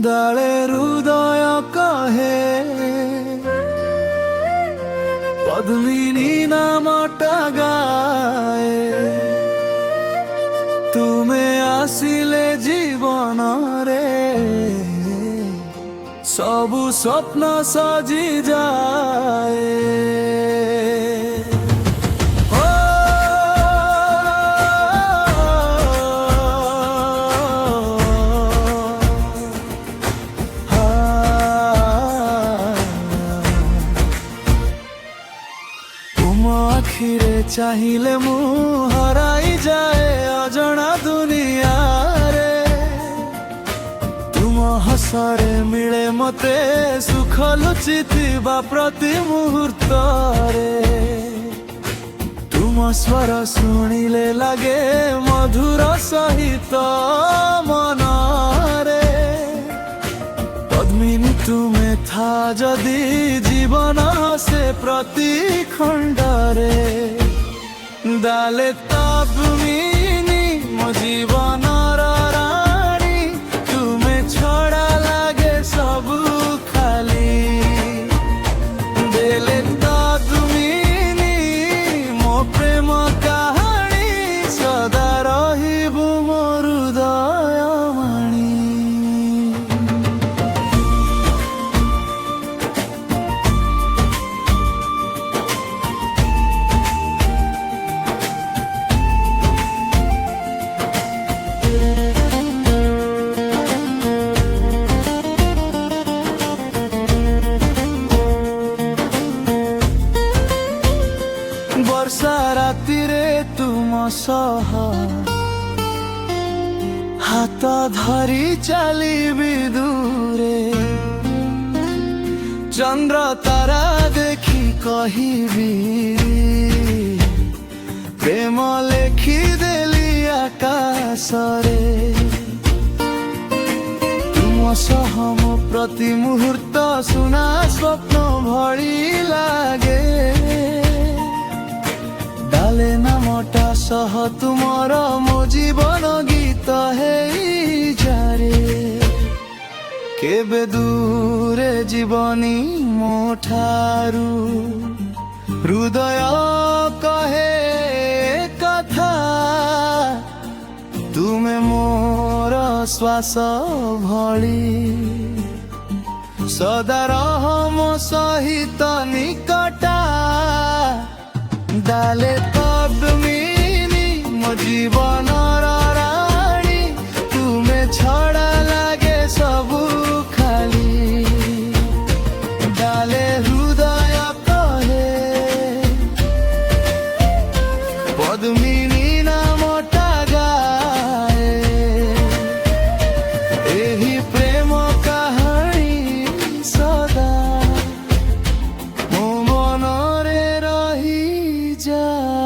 দাଳେ হৃদয় কহে পদ্মিনী নামটা গায়ে তুমে আসিলে জীবନରେ সবু স্বপ্ন সজি যায়। আখিরে চাহিলে মু হরাই যায় অজଣା দুনিয়ারে তুম হসরে মিলে মতে সুখ লুচিଥିବା প্রতি মুহূর্তরে তুম স্বর শুনিলে লাগে মধুর সহিত মনরে পদ্মিনী তুমে থা যদি জীবন হসে প্রতি খণ্ডরে দালে পদ্মিনী মো জীবনর রানী তুমে ছড়া লাগে সবু খালি দেলে পদ্মিনী মো প্রেম কাহানী সদা রহিবু মো হৃদয় মানি। ବର୍ଷା ରାତିରେ ତୁମ ସହ ହାତ ଧରି ଚାଲିବି ଦୂରେ ଚନ୍ଦ୍ର ତାରା ଦେଖି କହିବି ପ୍ରେମ ଲେଖିଦେଲି ଆକାଶରେ ତୁମ ସହ ମୋ ପ୍ରତି ମୁହୂର୍ତ୍ତ ସୁନା ସ୍ୱପ୍ନ ଭଳି ଲାଗେ ডালে নামটা সহ তুমর মো জীবন গীত হেই যারে কেবে দূরে জীবনী মো ঠারু হৃদয় কহে কথা তুমে মোর শ্বাস ভଳି সদা রহ মো সহিত নিকটা ডালে পদ্মিনী মো জীবনর রানী তুমে ছড়া লাগে সবু খালি ডালে হৃদয় কহে পদ্মিনী নামটা গায়ে ଏହି ପ୍ରେମ କାହାଣୀ ସଦା ମୋ ମନରେ ରହିଯାଏ।